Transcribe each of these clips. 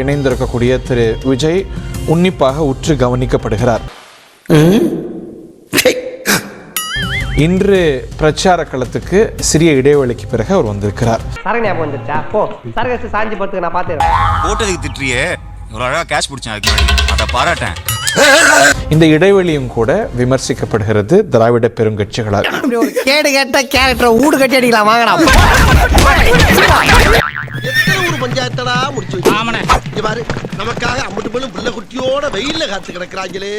இணைந்திருக்கக்கூடிய திரு விஜய் உன்னிப்பாக உற்று கவனிக்கப்படுகிறார். இன்று பிரச்சார களத்துக்கு சிறிய இடைவெளிக்கு பிறகு அவர் வந்திருக்கிறார். இந்த இடைவெளியும் கூட விமர்சிக்கப்படுகிறது திராவிட பெருங்கட்சிகளால். கேடு கேட்ட கேரக்டர் ஊடு கட்டி அடிக்கலாம் வாங்கலாம். பஞ்சாயத்தடா முடிச்சு நமக்காக அம்பட்டு போலும் பிள்ளை குட்டியோட வெயில்ல காத்து கிடக்குறாங்களே.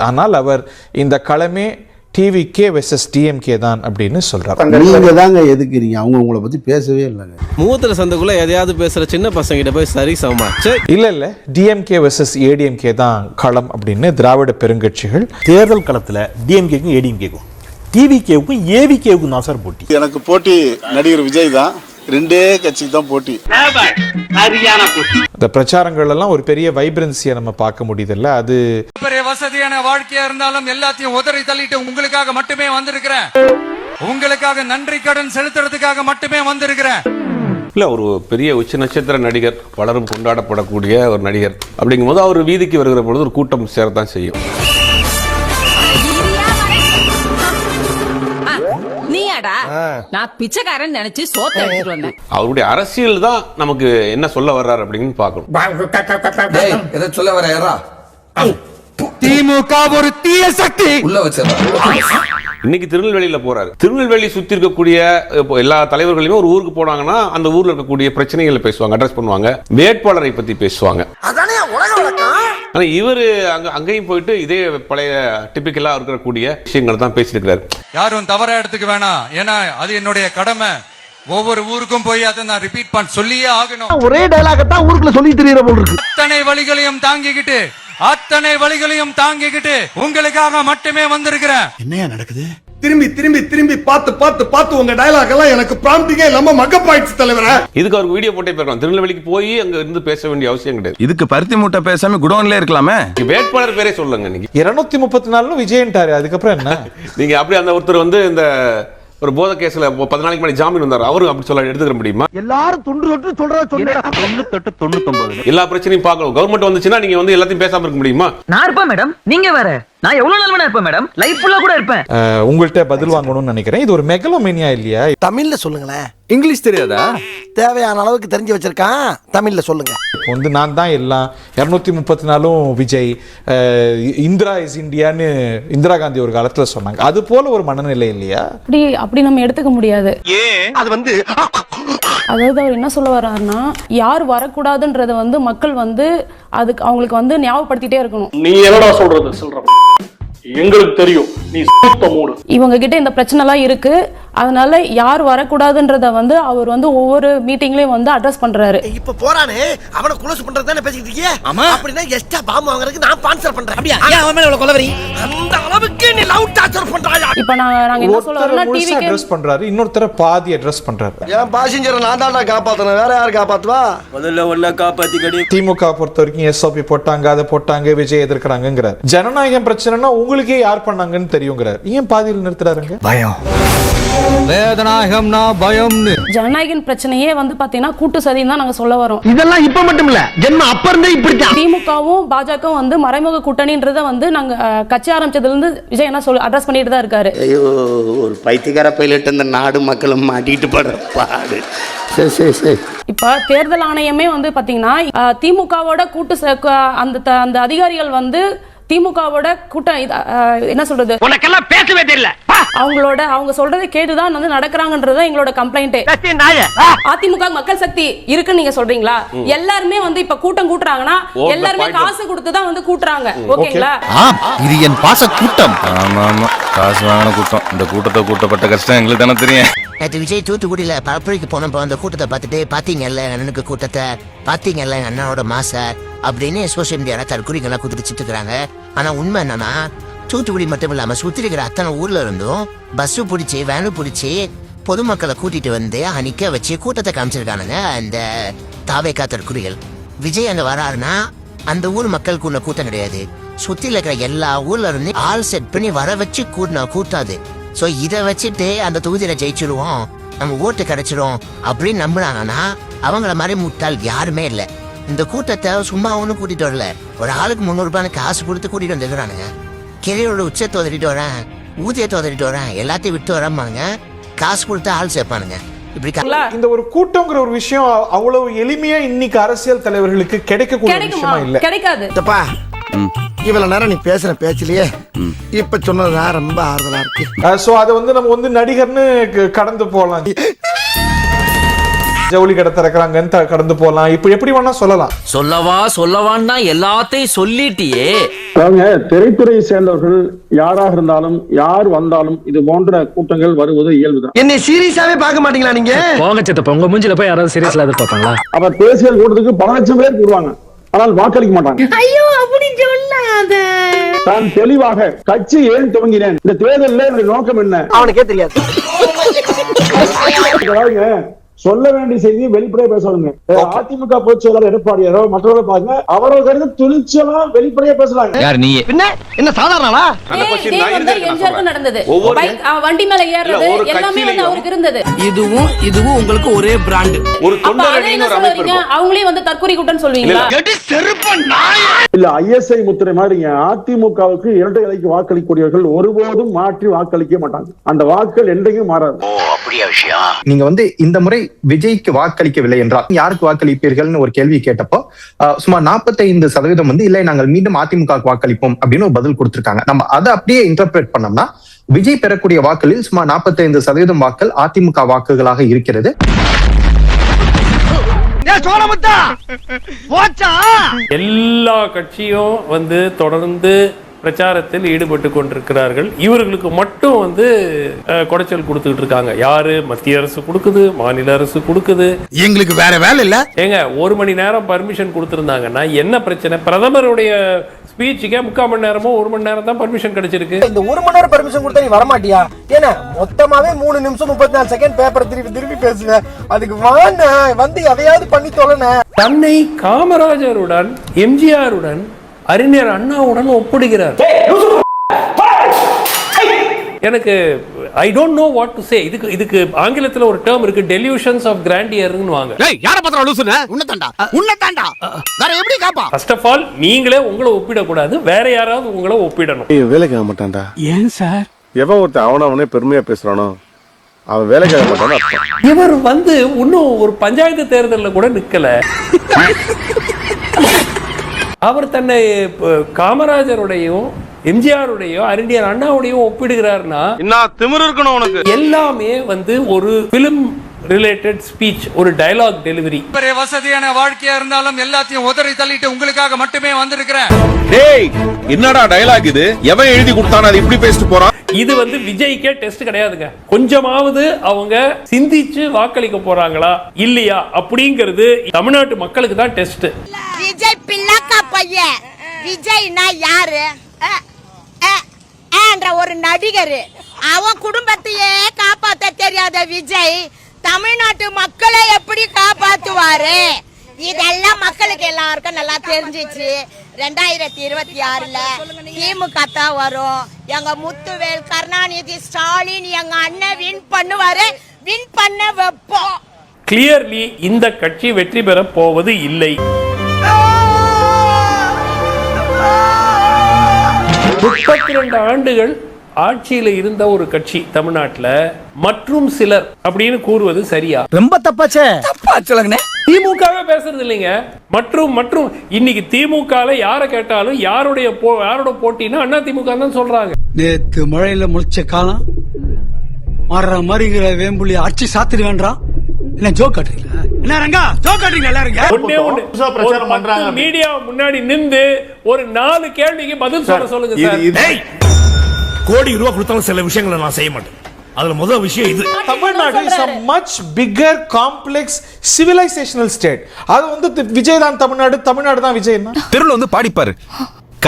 ஆனால் அவர் இந்த களமே டிவிகே வெர்சஸ் டிஎம்கே தான் அப்படின்னு சொல்றாரு. நீங்க தாங்க எதுக்குறீங்க, அவங்க உங்களை பத்தி பேசவே இல்லைங்க. மூத்துல சந்துக்குள்ள எதையாவது பேசுற சின்ன பசங்க கிட்ட போய் சரி சமமா இல்ல டிஎம்கே வெர்சஸ் ஏடிஎம்கே தான் களம் அப்படின்னு திராவிட பெருங்கட்சிகள். தேர்தல் களத்துல டிஎம்கேக்கும் ஏடிஎம்கேக்கும் டிவிகேவுக்கும் ஏவிகேவுக்கும் தான் சார் போட்டி. எனக்கு போட்டி நடிகர் விஜய் தான். ரெண்டே கட்சிக்கு தான் போட்டி. இந்த பிரச்சாரங்கள் எல்லாம் ஒரு பெரிய வைப்ரன்சியை நம்ம பார்க்க முடியுதுல்ல. அது பெரிய வசதியான வாழ்க்கையா இருந்தாலும் எல்லாத்தையும் உதறி தள்ளிட்டு உங்களுக்காக மட்டுமே வந்திருக்கிறேன். உங்களுக்காக நன்றி கடன் செலுத்துறதுக்காக மட்டுமே வந்திருக்கிறேன். இல்ல, ஒரு பெரிய உச்ச நட்சத்திர நடிகர், பலரும் கொண்டாடப்படக்கூடிய ஒரு நடிகர் அப்படிங்கும் போது அவர் வீதிக்கு வருகிற பொழுது ஒரு கூட்டம் சேரத்தான் செய்யும். நான் பிச்சைக்காரன் நினைச்சு சோத்த எடுத்துட்டு வந்தேன். அவருடைய அரசியல் தான் நமக்கு என்ன சொல்ல வர்றாரு அப்படின்னு பார்க்கணும். எதை சொல்ல வர்றாரா? திமுக ஒரு தீய சக்தி உள்ள வச்சிடறா. இன்னைக்கு திருநெல்வேலியில போறாரு. திருநெல்வேலி சுத்தி இருக்கக்கூடிய எல்லா தலைவர்களுமே ஒரு ஊருக்கு போனாங்கன்னா அந்த ஊர்ல இருக்கக்கூடிய பிரச்சனைகளை பேசுவாங்க, அட்ரஸ் பண்ணுவாங்க, வேட்பாளரை பத்தி பேசுவாங்க. ஆனா இவரு அங்கேயும் போயிட்டு இதே பழைய டிபிக்கலா இருக்கக்கூடிய விஷயங்கள் தான் பேசியிருக்கிறாரு. யாரும் தவறா எடுத்துக்க வேணாம், ஏன்னா அது என்னுடைய கடமை. ஒவ்வொரு ஊருக்கும் போய் அதை நான் ரிப்பீட் பண்ண சொல்லியே ஆகணும். ஒரே டயலாக தான் ஊருக்குள்ள சொல்லி தெரியற போல இருக்கு. அத்தனை வழிகளையும் தாங்கிக்கிட்டு உங்களுக்காக மட்டுமே வந்திருக்கிறேன். என்னையா நடக்குது? திரும்பி திரும்பி திரும்பி பார்த்து பார்த்து பார்த்து உங்க டயலாக் எல்லாம் எனக்கு ப்ராம்ப்டிங்கே இல்லாம மக்கப் ஆயிடுச்சு தலைவரே. இதுக்கு அவருக்கு வீடியோ போட்டே போயிருக்கலாம். திருநெல்வேலிக்கு போய் அங்க இருந்து பேச வேண்டிய அவசியம் கிடையாது. இதுக்கு பருத்தி மூட்டை பேசாம குடோன்ல இருக்கலாமே. வேட்பாளர் பேரே சொல்லுங்க. நீங்க 234 விஜயன்ட்டாரு. அதுக்கப்புறம் என்ன நீங்க அப்படி அந்த ஒருத்தர் வந்து இந்த ஒரு போத கேஸ்ல 10 நாளைக்கு முன்னாடி ஜாமீன் வந்தார். அவரும் அப்படி சொல்ல எடுத்துக்க முடியுமா? எல்லாரும் துண்டு தொட்டு சொல்றத சொன்னேன். 99 எல்லா பிரச்சனையும் பார்க்கணும். கவர்மெண்ட் வந்துச்சுன்னா நீங்க வந்து எல்லாத்தையும் பேசாம இருக்க முடியுமா? நான் இருப்பேன் மேடம், நீங்க வேற. நான் எவ்வளவு நாள் வேணா இருப்பேன் மேடம், லைஃப் ஃபுல்லா கூட இருப்பேன். உங்கள்கிட்ட பதில் வாங்கணும்னு நினைக்கிறேன். இது ஒரு மெகலோமேனியா இல்லையா? தமிழ்ல சொல்லுங்களேன். இங்கிலீஷ் தெரியாதா? தேவையான அளவுக்கு தெரிஞ்சு வச்சிருக்கான். தமிழ்ல சொல்லுங்க. இப்போ வந்து நான் தான் எல்லாம் 234 விஜய், இந்திரா இஸ் இந்தியான்னு இந்திரா காந்தி ஒரு காலத்துல சொன்னாங்க. அது போல ஒரு மனநிலை இல்லையா? அப்படி நம்ம எடுத்துக்க முடியாது. அது வந்து அதாவது அவர் என்ன சொல்ல வர்றாருன்னா, யார் வரக்கூடாதுன்றத வந்து மக்கள் வந்து அதுக்கு அவங்களுக்கு வந்து ஞாபகப்படுத்திட்டே இருக்கணும். நீ என்னடா சொல்றது சொல்ற எங்களுக்கு தெரியும், நீ மூடு. இவங்க கிட்ட இந்த பிரச்சனை எல்லாம் இருக்கு, அதனால யார் வரக்கூடாதுன்றத வந்து அவர் வந்து ஒவ்வொரு மீட்டிங்லயும் வந்து அட்ரஸ் பண்றாரு. இப்ப போறானே அவனை குளோஸ் பண்றதுதானே பேசிக்கிட்டு இருக்கீங்க. அப்படின்னா எக்ஸ்ட்ரா பாம்பு வாங்குறதுக்கு நான் ஸ்பான்சர் பண்றேன். அப்படியே அவன் மேல கொலவரி அந்த அளவுக்கு நீ லவ் டார்ச்சர் பண்றாயா? இப்ப நாங்க என்ன சொல்ல வரோம்னா, டிவிக்கு அட்ரஸ் பண்றாரு, இன்னொருத்தர பாதி அட்ரஸ் பண்றாரு. ஏன் பாசஞ்சரை நான் தான் காப்பாத்தணும், வேற யார் காப்பாத்துவா? முதல்ல ஒண்ணா காப்பாத்தி கடி. திமுக பொறுத்த வரைக்கும் எஸ்ஓபி போட்டாங்க, அதை போட்டாங்க, விஜய் எதிர்க்கிறாங்கிறார். ஜனநாயகம் பிரச்சனைனா உங்களுக்கே யார் பண்ணாங்கன்னு தெரியுங்கிறார். ஏன் பாதியில் நிறுத்துறாருங்க? பயம். ஜனநாயக பிரச்சனையே வந்து பாத்தீங்கன்னா கூட்டு சதின்னு தான் நாங்க சொல்ல வரோம். இதெல்லாம் இப்ப மட்டும் இல்ல, ஜென்ம அப்ப இருந்தே இப்படிதான். திமுகவும் பாஜகவும் வந்து மறைமுக கூட்டணின்றத வந்து நாங்க கட்சி ஆரம்பிச்சதுல இருந்து விஜய் என்ன சொல்ல அட்ரஸ் பண்ணிட்டு தான் இருக்காரு. ஐயோ, ஒரு பைத்தியக்கார பைலட் இந்த நாடு மக்களும் மாட்டிட்டு படுற பாடு. இப்ப தேர்தல் ஆணையமே வந்து பாத்தீங்கன்னா திமுகவோட கூட்டு அந்த அதிகாரிகள் வந்து திமுகவோட கூட்டம் என்ன சொல்றது, உனக்கெல்லாம் பேசவே தெரியல. அவங்க சொல்றதை கேட்டுதான் வந்து நடக்கிறாங்கன்றத எங்களோட கம்ப்ளைண்ட். அதிமுக மக்கள் சக்தி இருக்குன்னு நீங்க சொல்றீங்களா? எல்லாருமே வந்து இப்ப கூட்டம் கூட்டுறாங்கன்னா எல்லாருமே காசு கொடுத்துதான் வந்து கூட்டுறாங்க. ஓகேங்களா? இது என் பாச கூட்டம். ஆமா ஆமா, காசு வாங்கின கூட்டம். இந்த கூட்டத்தை கூட்டப்பட்ட கஷ்டம் எங்களுக்கு தானே தெரியும். நேற்று விஜய் தூத்துக்குடியில பரப்புரைக்கு போனப்போ அந்த கூட்டத்தை பார்த்துட்டு பாத்தீங்கல்ல அண்ணனுக்கு கூட்டத்தை, பாத்தீங்கல்ல அண்ணனோட மாச அப்படின்னு சோசியல் மீடியால தற்கொலைகள்லாம் குதிச்சுட்டு இருக்கிறாங்க. ஆனா உண்மை என்னன்னா, தூத்துக்குடி மட்டும் இல்லாம சுத்தி இருக்கிற அத்தனை ஊர்ல இருந்தும் பஸ் பிடிச்சி வேனு பிடிச்சி பொதுமக்களை கூட்டிட்டு வந்து அணிக்க வச்சு கூட்டத்தை காமிச்சிருக்கானுங்க அந்த தாவேக்கா தற்கொலைகள். விஜய் அங்க வராருன்னா அந்த ஊர் மக்களுக்கு உள்ள கூட்டம் கிடையாது. சுத்தில இருக்கிற எல்லா ஊர்ல இருந்து ஆள் செட் பண்ணி வர வச்சு கூட்டாது. சோ இதை வச்சுட்டு அந்த தொகுதியில ஜெயிச்சிருவோம், நம்ம ஓட்டு கிடைச்சிரும் அப்படின்னு நம்பினாங்கன்னா அவங்கள மாதிரி முட்டாள் யாருமே இல்ல. இந்த கூட்டத்தை சும்மா ஒன்னும் கூட்டிட்டு வரல. ஒரு ஆளுக்கு 300 ரூபாய் காசு கொடுத்து கூட்டிட்டு வந்துக்கிறானுங்க. கிரையோட உச்சத்தை உதறிட்டு வரேன், ஊதியத்தை உதறிட்டு வரேன், எல்லாத்தையும் விட்டு வராமாங்க. காசு கொடுத்து ஆள் சேர்ப்பானுங்க. இப்படி இந்த ஒரு கூட்டம்ங்கிற ஒரு விஷயம் அவ்வளவு எளிமையா இன்னைக்கு அரசியல் தலைவர்களுக்கு கிடைக்கக்கூடிய விஷயமா இல்ல. கிடைக்காது. இவ்வளவு நேரம் நீ பேசுற பேச்சிலேயே இப்ப சொன்னதுதான் ரொம்ப ஆறுதலா இருக்கு. சோ அதை வந்து நம்ம வந்து நடிகர்னு கடந்து போகலாம், ஜவுளி கடை திறக்கிறாங்கன்னு கடந்து போகலாம், இப்ப எப்படி வேணா சொல்லலாம். சொல்லவான்னா எல்லாத்தையும் சொல்லிட்டியே. திரைத்துறையை சேர்ந்தவர்கள் யாராக இருந்தாலும் யார் வந்தாலும் இது போன்ற கூட்டங்கள் வருவது இயல்புதான். என்னை சீரியஸாவே பார்க்க மாட்டீங்களா நீங்க? போங்க சித்தப்பா, உங்க மூஞ்சில போய் யாராவது சீரியஸ்ல எதிர்பார்ப்பாங்களா? அப்ப தேசியல் கூட்டத்துக்கு 1 லட்சம் பேர் கூடுவாங்க, ஆனால் வாக்களிக்க மாட்டாங்க. ஐயோ அப்படி சொல்லாத. நான் தெளிவாக கட்சி ஏன் துவங்கினேன், இந்த தேர்தலில் என்னுடைய நோக்கம் என்ன அவனுக்கே தெரியாது. சொல்ல வேண்டிய செய்தியை வெளிப்படையா பேசணுங்க. அதிமுக பொதுச் செயலாளர் எடப்பாடியாரோ மற்றவர்கள் பாருங்க, அவரோட துணிச்சலா வெளிப்படையா பேசலாங்க. யார் நீ? என்ன சாதாரணா? நடந்தது வண்டி மேல ஏறது எல்லாமே வந்து அவருக்கு இருந்தது. இதுவும் உங்களுக்கு ஒரே பிராண்ட். ஒரு தொண்டரணின்னு ஒரு அமைப்பு இருக்கும். அவங்களே வந்து தற்கொலை கூட்டம் சொல்வீங்களா? இல்ல ISI முத்திரை மாதிரிங்க. அதிமுகவுக்கு இரட்டை இலைக்கு வாக்களிக்கூடியவர்கள் ஒருபோதும் மாற்றி வாக்களிக்க மாட்டாங்க. அந்த வாக்கள் என்றைக்கும் மாறாது. நீங்க வந்து இந்த முறை விஜய்க்கு வாக்களிக்கவில்லை என்றால் யாருக்கு வாக்களிப்பீர்கள்னு ஒரு கேள்வி கேட்டப்போ சுமார் 45% வந்து இல்லை நாங்கள் மீண்டும் அதிமுக வாக்களிப்போம் அப்படின்னு ஒரு பதில் கொடுத்திருக்காங்க. நம்ம அதை அப்படியே இன்டர்பிரேட் பண்ணோம்னா விஜய் பெறக்கூடிய வாக்களில் சுமார் 45% வாக்கள் அதிமுக வாக்குகளாக இருக்கிறது. எல்லா கட்சியும் வந்து தொடர்ந்து பிரச்சாரத்தில் ஈடுபட்டு கொண்டிருக்கிறார்கள். இவர்களுக்கு மட்டும் வந்து குடைச்சல் கொடுத்துட்டு இருக்காங்க. யாரு? மத்திய அரசு கொடுக்குது, மாநில அரசு கொடுக்குது. எங்களுக்கு வேற வேலை இல்ல. ஏங்க 1 மணி நேரம் பர்மிஷன் கொடுத்திருந்தாங்கன்னா என்ன பிரச்சனை? பிரதமருடைய ஸ்பீச்சுக்கே 3/4 மணி நேரமோ 1 மணி நேரம் தான் பர்மிஷன் கிடைச்சிருக்கு. இந்த 1 மணி நேரம் பர்மிஷன் கொடுத்தா நீ வர மாட்டியா? ஏன்னா மொத்தமாவே 3 நிமிஷம் 34 செகண்ட் பேப்பர் திருப்பி பேசுவேன். அதுக்கு வந்து எதையாவது பண்ணி தொலைன. தன்னை காமராஜருடன், எம்ஜிஆருடன், அறிஞர் அண்ணாவுடன் ஒப்பிடுகிறார். எனக்கு I don't know what to say. இதுக்கு ஆங்கிலத்துல ஒரு டேர்ம் இருக்கு, டெலியூஷன்ஸ் ஆஃப் கிராண்டியர்னு வாங்க. ஏய் யார பத்திர லூசுன? உன்னதாண்டா வேற எப்படி காப்பா? ஃபர்ஸ்ட் ஆஃப் ஆல் நீங்களே உங்களை ஒப்பிட கூடாது, வேற யாராவது உங்களை ஒப்பிடணும். வேலைக்கு ஆக மாட்டான்டா. ஏன் சார்? எவன் ஒருத்தன் அவனவனே பெருமையா பேசுறானோ அவன் வேலைக்கு ஆக மாட்டான்னு அர்த்தம். இவர் வந்து இன்னும் ஒரு பஞ்சாயத்து தேர்தலில் கூட நிக்கல. அவர் தன்னை காமராஜருடையும் எம்ஜிஆருடையும் அறிஞர் அண்ணாவுடையும் ஒப்பிடுகிறார்னா எல்லாமே வந்து ஒரு பிலிம் ரிலேட்டட் ஸ்பீச், ஒரு டயலாக் டெலிவரி. வசதியான வாழ்க்கையா இருந்தாலும் எல்லாத்தையும் உதறி தள்ளிட்டு உங்களுக்காக மட்டுமே வந்திருக்கிறேன். டேய் என்னடா டயலாக் இது? எவன் எழுதி கொடுத்தானே அது இப்படி பேசிட்டு போறான்? இது வந்து விஜய்க்கே டெஸ்ட் கிடையாதுங்க. கொஞ்சமாவது அவங்க சிந்திச்சு வாக்களிக்க போறாங்களா இல்லையா அப்படிங்கிறது தமிழ்நாட்டு மக்களுக்கு தான் டெஸ்ட். விஜய் பிள்ளைக்கா பையன். விஜய்னா யாரு? என்ற ஒரு நடிகர். அவன் குடும்பத்தையே காப்பாத்த தெரியாத விஜய் தமிழ்நாட்டு மக்களை எப்படி காப்பாத்துவாரு? இதெல்லாம் மக்களுக்கு எல்லாருக்கும் நல்லா தெரிஞ்சிச்சு. 2026ல திமுக தான் வரும். எங்க முத்துவேல், கருணாநிதி, ஸ்டாலின் எங்க அண்ணன் வின் பண்ணுவாரு. வின் பண்ண வைப்போம். கிளியர்லி இந்த கட்சி வெற்றி பெற போவது இல்லை. 32 ஆண்டுகள் ஆட்சியில இருந்த ஒரு கட்சி தமிழ்நாட்டுல மற்றும் சிலர் அப்படின்னு கூறுவது சரியா? ரொம்ப தப்பாச்சே. தப்பாச்சுலங்கண்ணே. திமுகவே பேசுறது இல்லைங்க. மற்றும் இன்னைக்கு திமுகல யார கேட்டாலும் யாரோட போட்டினா அண்ணா திமுக தான் சொல்றாங்க. நேத்து மழையில முளைச்ச காலம் மாறுற மாதிரிங்கிற வேம்புலி ஆட்சி சாத்திடு வேண்டாம். என்ன ஜோக் காட்டுறீங்களா? என்ன ரங்கா ஜோக் காட்டுறீங்களா? எல்லாரும் மீடியா முன்னாடி நின்று ஒரு 4 கேள்விக்கு பதில் சொல்லுங்க சார். கோடி ரூபாய் கொடுத்தாலும் சில விஷயங்களை நான் செய்ய மாட்டேன். அதுல முதல் விஷயம் இது. Tamil Nadu is a much bigger complex civilizational state. அது வந்து விஜய் தான் தமிழ்நாடு தான் விஜய். தெருல வந்து பாடிப்பாரு,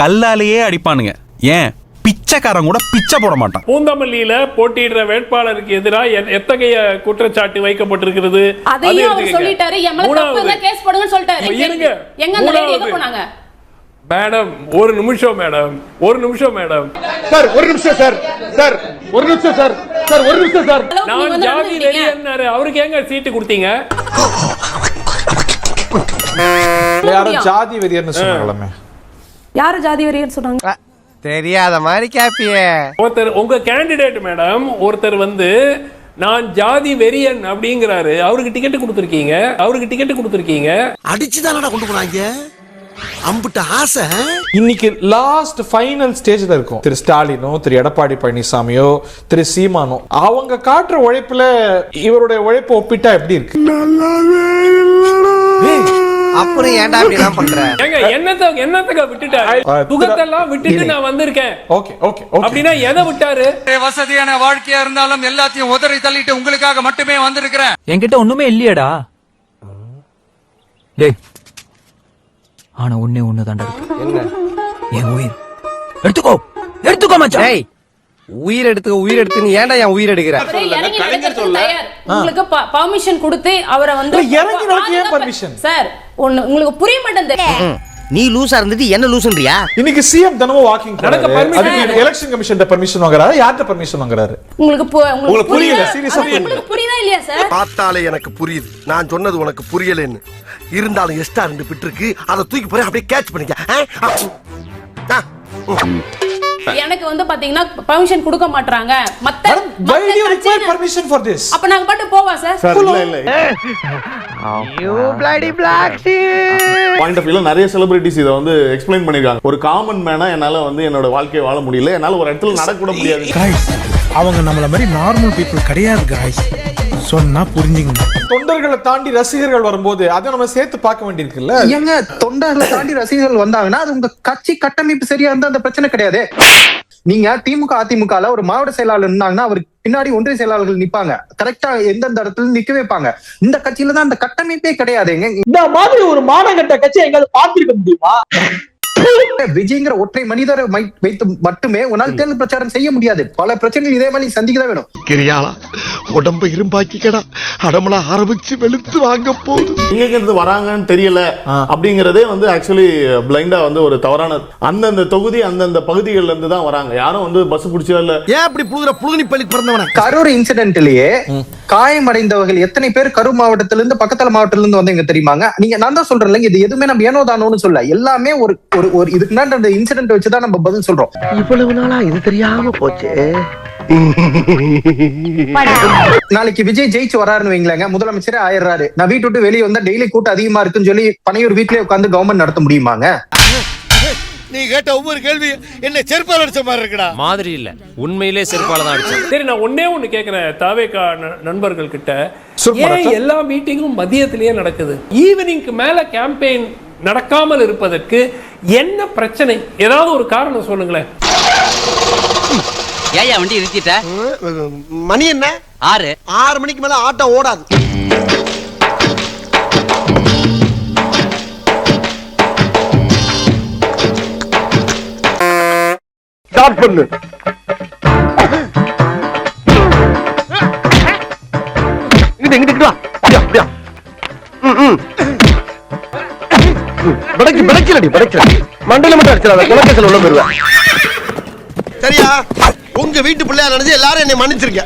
கல்லாலேயே அடிப்பானுங்க. ஏன் பிச்சைக்காரன் கூட பிச்சை போட மாட்டான். பூந்தமல்லியில போட்டியிடுற வேட்பாளருக்கு எதிராக எத்தகைய குற்றச்சாட்டு வைக்கப்பட்டிருக்கிறது? அதையும் அவர் சொல்லிட்டாரு. எம்எல்ஏ தப்புங்க கேஸ் போடுங்கன்னு சொல்லிட்டாரு. எங்க அந்த லேடி எங்க போனாங்க? மேடம் ஒரு நிமிஷம் மேடம். சார் ஒரு நிமிஷம் சார். நான் ஜாதி ரெடி அவருக்கு எங்க சீட்டு கொடுத்தீங்க? யாரும் ஜாதி வெறியர்னு சொன்னாங்களே. யாரு ஜாதி வெறியர்னு சொன்னாங்க? தெரியாத மாதிரி கேப்பியே. ஒருத்தர் உங்க கேண்டிடேட் மேடம் ஒருத்தர் வந்து நான் ஜாதி வெறியன் அப்படிங்கிறாரு. அவருக்கு டிக்கெட் கொடுத்துருக்கீங்க. அடிச்சுதானடா கொண்டு போனாங்க. அம்புட்ட ஆசை. இன்னைக்கு லாஸ்ட் ஃபைனல் ஸ்டேஜ்ல இருக்கும். திரு ஸ்டாலினோ, திரு எடப்பாடி பழனிசாமியோ, திரு சீமானோ அவங்க காட்டுற உழைப்புல இவருடைய உழைப்பு ஒப்பிட்டா எப்படி இருக்கு? அப்புறம் ஏன்டா இப்படி எல்லாம் பண்ற? ஏங்க என்னத்துக்கு விட்டுட்டாரு? துகத்தெல்லாம் விட்டுட்டு நான் வந்திருக்கேன். ஓகே அப்படின்னா எதை விட்டாரு? வசதியான வாழ்க்கையா இருந்தாலும் எல்லாத்தையும் உதறி தள்ளிட்டு உங்களுக்காக மட்டுமே வந்திருக்கிறேன். என்கிட்ட ஒண்ணுமே இல்லையடா. டேய், ஆனா ஒண்ணு தாண்டா இருக்கு. என்ன? என் உயிர். எடுத்துக்கோ மச்சான். உயிர் எடுத்து நீ ஏன்டா என் உயிர் எடுக்கிற? உங்களுக்கு பர்மிஷன் கொடுத்து அவரை வந்து சார் உங்களுக்கு புரிய மாட்டேங்குது. நீ லூசா இருந்துட்டு என்ன லூசுன்றியா? இன்னைக்கு சிஎம் தினமும் வாக்கிங் அதுக்கு எலெக்ஷன் கமிஷன் பர்மிஷன் வாங்குறாரு. யார்ட்ட பர்மிஷன் வாங்குறாரு? உங்களுக்கு புரியல. சீரியஸா உங்களுக்கு புரியுதா இல்லையா சார்? பார்த்தாலே எனக்கு புரியுது. நான் சொன்னது உனக்கு புரியலன்னு. இருந்தாலும் எக்ஸ்ட்ரா 2 பிட் இருக்கு. அதை தூக்கி போய் அப்படியே கேட்ச் பண்ணிக்க. எனக்கு வந்து பாத்தீங்கன்னா பெர்மிஷன் கொடுக்க மாட்டறாங்க. why do you require permission for this? அப்ப நாங்க பாட்டு போவா சார்? இல்ல you bloody black sheep. Point of வியூல நிறைய செலிபிரிட்டிஸ் இத வந்து எக்ஸ்பிளைன் பண்ணிருக்காங்க. ஒரு காமன் மேனா என்னால வந்து என்னோட வாழ்க்கையை வாழ முடியல. என்னால ஒரு இடத்துல நடக்க கூட முடியாது. அவங்க நம்மள மாதிரி நார்மல் பீப்புள் கிடையாது गाइस. சொன்னா புரிஞ்சுங்க. தொண்டர்களை தாண்டி ரசிகர்கள் வரும்போது அதை நம்ம சேர்த்து பார்க்க வேண்டியிருக்குல்ல. ஏங்க தொண்டர்களை தாண்டி ரசிகர்கள் வந்தாங்கன்னா அது உங்க கட்சி கட்டமைப்பு சரியா இருந்தா அந்த பிரச்சனை கிடையாது. நீங்க திமுக அதிமுகல ஒரு மாவட்ட செயலாளர் இருந்தாங்கன்னா அவருக்கு பின்னாடி ஒன்றிய செயலாளர்கள் நிப்பாங்க. கரெக்டா எந்தெந்த இடத்துல நிக்க வைப்பாங்க. இந்த கட்சியில தான் அந்த கட்டமைப்பே கிடையாதுங்க. இந்த மாதிரி ஒரு மானகட்ட கட்சி எங்காவது பார்த்திருக்க முடியுமா? விஜய்ங்கிற ஒற்றை மனிதரை வைத்து மட்டுமே உன்னால் தேர்தல் பிரச்சாரம் செய்ய முடியாது. பல பிரச்சனைகள் இதே மாதிரி சந்திக்கதான் வேணும். கிரியாளா உடம்பு இரும்பாக்கிக்கடா. அடமலா ஆரம்பிச்சு வெளுத்து வாங்க போகுது. எங்க இருந்து வராங்கன்னு தெரியல அப்படிங்கறதே வந்து ஆக்சுவலி பிளைண்டா வந்து ஒரு தவறான. அந்தந்த தொகுதி அந்தந்த பகுதிகள்ல இருந்து தான் வராங்க. யாரும் வந்து பஸ் பிடிச்சா இல்ல. ஏன் அப்படி புழுகுனி பள்ளி பிறந்தவன? கரூர் இன்சிடென்ட்லயே காயமடைந்தவர்கள் எத்தனை பேர் கரூர் மாவட்டத்தில இருந்து பக்கத்துல மாவட்டத்துல இருந்து வந்தீங்க தெரியுமாங்க? நீங்க நான் தான் சொல்றேன், இது எதுவுமே நம்ம ஏனோ தானோன்னு சொல்ல. எல்லாமே ஒரு இதுக்கு முன்னாடி அந்த இன்சிடென்ட் வச்சுதான் நம்ம பதில் சொல்றோம். இவ்வளவு நாளா இது தெரியாம போச்சு. நாளைக்கு விஜய் ஜெயிச்சு வராருன்னு வைங்களேங்க, முதலமைச்சரே ஆயிடுறாரு. நான் வீட்டு விட்டு வெளியே வந்தா டெய்லி கூட்டம் அதிகமா இருக்குன்னு சொல்லி பனையூர் வீட்லயே உட்காந்து கவர்மெண்ட் நடத்த முடியுமாங்க? நீ கேட்ட ஒவ்வொரு கேள்வி என்ன செருப்பால அடிச்ச மாதிரி இருக்குடா. மாதிரி இல்ல, உண்மையிலே செருப்பால தான் அடிச்சேன். சரி, நான் ஒண்ணு கேக்குறேன் தாவேகா நண்பர்கள் கிட்ட. ஏன் எல்லா மீட்டிங்கும் மதியத்திலேயே நடக்குது? ஈவினிங்க்கு மேல கேம்பெயின் நடக்காமல் இருப்பதற்கு என்ன பிரச்சனை? ஏதாவது ஒரு காரணம் சொல்லுங்களேன். ஏயா வண்டி நிறுத்திட்ட? மணி என்ன? 6 மணிக்கு மேல ஆட்டோ ஓடாது. ஸ்டார்ட் பண்ணு. இங்கிட்டு வா. அப்படியா? படைக்கலடி. மண்டையில மட்டும் அடிச்சிடாத. குலக்கேசல் உள்ள போயிருவேன். சரியா? உங்க வீட்டு பிள்ளையா நினைச்சு எல்லாரும் என்னை மன்னிச்சிருக்க.